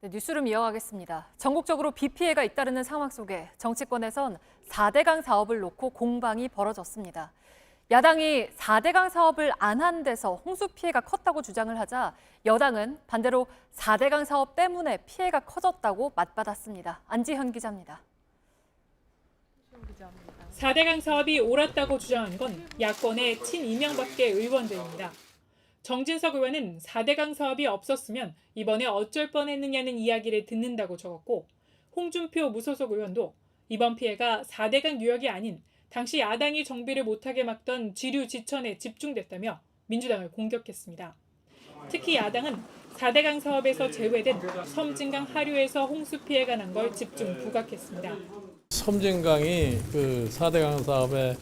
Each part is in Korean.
네, 뉴스룸 이어가겠습니다. 전국적으로 비 피해가 잇따르는 상황 속에 정치권에선 4대강 사업을 놓고 공방이 벌어졌습니다. 야당이 4대강 사업을 안 한 데서 홍수 피해가 컸다고 주장을 하자 여당은 반대로 4대강 사업 때문에 피해가 커졌다고 맞받았습니다. 안지현 기자입니다. 4대강 사업이 옳았다고 주장한 건 야권의 친이명박계 의원들입니다. 정진석 의원은 4대강 사업이 없었으면 이번에 어쩔 뻔했느냐는 이야기를 듣는다고 적었고, 홍준표 무소속 의원도 이번 피해가 4대강 유역이 아닌 당시 야당이 정비를 못하게 막던 지류 지천에 집중됐다며 민주당을 공격했습니다. 특히 야당은 4대강 사업에서 제외된 섬진강 하류에서 홍수 피해가 난 걸 집중 부각했습니다. 섬진강이 그 4대강 사업에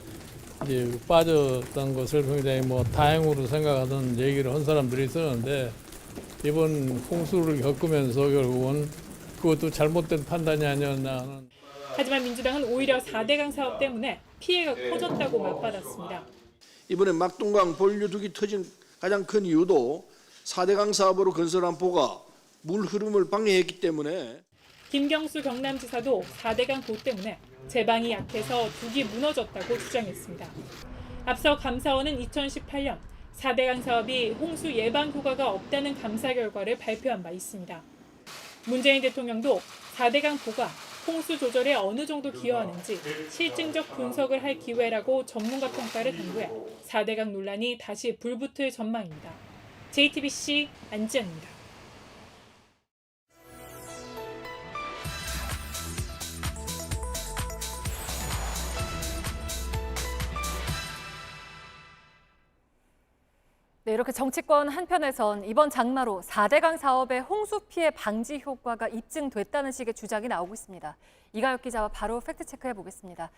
이제 빠졌던 것을 굉장히 다행으로 생각하던 얘기를 한 사람들이 있었는데, 이번 홍수를 겪으면서 결국은 그것도 잘못된 판단이 아니었나 하는. 하지만 민주당은 오히려 4대강 사업 때문에 피해가 커졌다고 맞받았습니다. 이번에 막동강 본류둑이 터진 가장 큰 이유도 4대강 사업으로 건설한 보가 물 흐름을 방해했기 때문에. 김경수 경남지사도 4대강 보 때문에 제방이 약해서 둑이 무너졌다고 주장했습니다. 앞서 감사원은 2018년 4대강 사업이 홍수 예방 효과가 없다는 감사 결과를 발표한 바 있습니다. 문재인 대통령도 4대강 보가 홍수 조절에 어느 정도 기여하는지 실증적 분석을 할 기회라고 전문가 평가를 당부해 4대강 논란이 다시 불붙을 전망입니다. JTBC 안지현입니다. 네, 이렇게 정치권 한편에선 이번 장마로 4대강 사업의 홍수 피해 방지 효과가 입증됐다는 식의 주장이 나오고 있습니다. 이가혁 기자와 바로 팩트체크해 보겠습니다.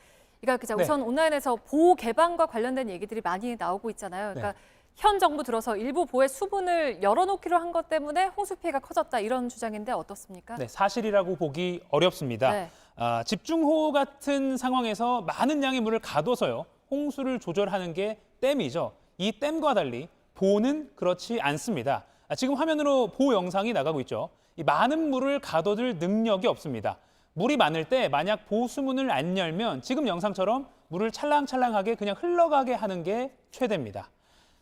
이가혁 기자, 우선 온라인에서 보호 개방과 관련된 얘기들이 많이 나오고 있잖아요. 그러니까 현 정부 들어서 일부 보의 수분을 열어놓기로 한 것 때문에 홍수 피해가 커졌다, 이런 주장인데 어떻습니까? 네, 사실이라고 보기 어렵습니다. 네. 집중호우 같은 상황에서 많은 양의 물을 가둬서요, 홍수를 조절하는 게 댐이죠. 이 댐과 달리 보는 그렇지 않습니다. 지금 화면으로 보 영상이 나가고 있죠. 이 많은 물을 가둬둘 능력이 없습니다. 물이 많을 때 만약 보 수문을 안 열면 지금 영상처럼 물을 찰랑찰랑하게 그냥 흘러가게 하는 게 최대입니다.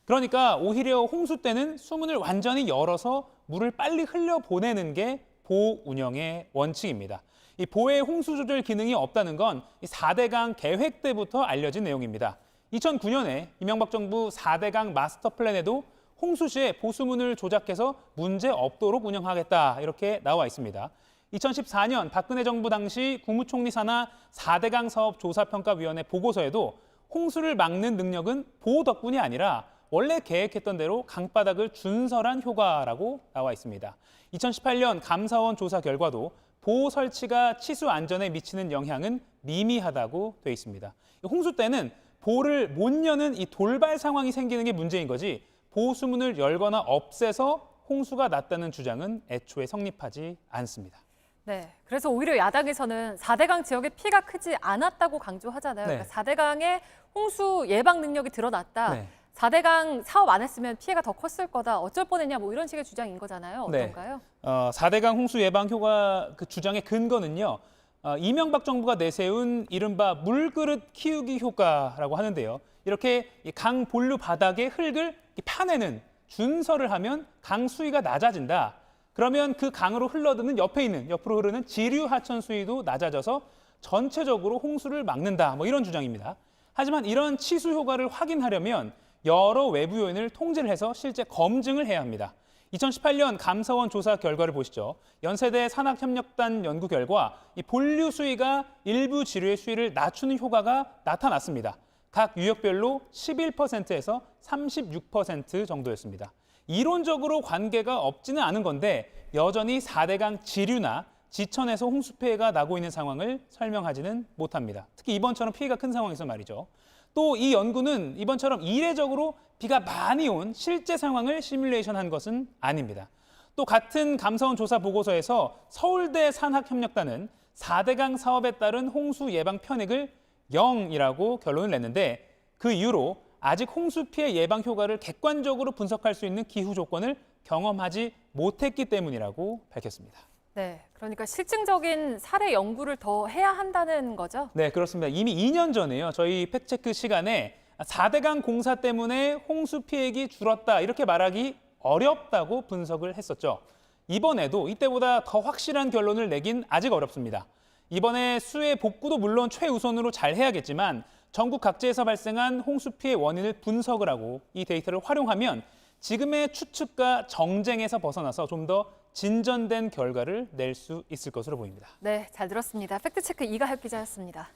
그러니까 오히려 홍수 때는 수문을 완전히 열어서 물을 빨리 흘려보내는 게 보 운영의 원칙입니다. 이 보의 홍수 조절 기능이 없다는 건 4대강 계획 때부터 알려진 내용입니다. 2009년에 이명박 정부 4대강 마스터 플랜에도 홍수 시에 보수문을 조작해서 문제 없도록 운영하겠다, 이렇게 나와 있습니다. 2014년 박근혜 정부 당시 국무총리 산하 4대강 사업 조사평가위원회 보고서에도 홍수를 막는 능력은 보호 덕분이 아니라 원래 계획했던 대로 강바닥을 준설한 효과라고 나와 있습니다. 2018년 감사원 조사 결과도 보호 설치가 치수 안전에 미치는 영향은 미미하다고 돼 있습니다. 홍수 때는 보를 못 여는 이 돌발 상황이 생기는 게 문제인 거지, 보호 수문을 열거나 없애서 홍수가 났다는 주장은 애초에 성립하지 않습니다. 네, 그래서 오히려 야당에서는 4대강 지역에 피해가 크지 않았다고 강조하잖아요. 네. 그러니까 4대강의 홍수 예방 능력이 드러났다. 네. 4대강 사업 안 했으면 피해가 더 컸을 거다. 어쩔 뻔했냐, 뭐 이런 식의 주장인 거잖아요. 어떤가요? 4대강 홍수 예방 효과 그 주장의 근거는요, 이명박 정부가 내세운 이른바 물그릇 키우기 효과라고 하는데요. 이렇게 강 본류 바닥에 흙을 파내는 준설을 하면 강 수위가 낮아진다. 그러면 그 강으로 흘러드는 옆으로 흐르는 지류 하천 수위도 낮아져서 전체적으로 홍수를 막는다, 뭐 이런 주장입니다. 하지만 이런 치수 효과를 확인하려면 여러 외부 요인을 통제를 해서 실제 검증을 해야 합니다. 2018년 감사원 조사 결과를 보시죠. 연세대 산학협력단 연구 결과 이 본류 수위가 일부 지류의 수위를 낮추는 효과가 나타났습니다. 각 유역별로 11%에서 36% 정도였습니다. 이론적으로 관계가 없지는 않은 건데 여전히 4대강 지류나 지천에서 홍수 피해가 나고 있는 상황을 설명하지는 못합니다. 특히 이번처럼 피해가 큰 상황에서 말이죠. 또 이 연구는 이번처럼 이례적으로 비가 많이 온 실제 상황을 시뮬레이션한 것은 아닙니다. 또 같은 감사원 조사 보고서에서 서울대 산학협력단은 4대강 사업에 따른 홍수 예방 편익을 0이라고 결론을 냈는데, 그 이유로 아직 홍수 피해 예방 효과를 객관적으로 분석할 수 있는 기후 조건을 경험하지 못했기 때문이라고 밝혔습니다. 네, 그러니까 실증적인 사례 연구를 더 해야 한다는 거죠? 네, 그렇습니다. 이미 2년 전에요. 저희 팩트체크 시간에 4대강 공사 때문에 홍수 피해액이 줄었다 이렇게 말하기 어렵다고 분석을 했었죠. 이번에도 이때보다 더 확실한 결론을 내긴 아직 어렵습니다. 이번에 수해 복구도 물론 최우선으로 잘 해야겠지만 전국 각지에서 발생한 홍수 피해 원인을 분석을 하고 이 데이터를 활용하면 지금의 추측과 정쟁에서 벗어나서 좀 더 진전된 결과를 낼 수 있을 것으로 보입니다. 네, 잘 들었습니다. 팩트체크 이가혁 기자였습니다.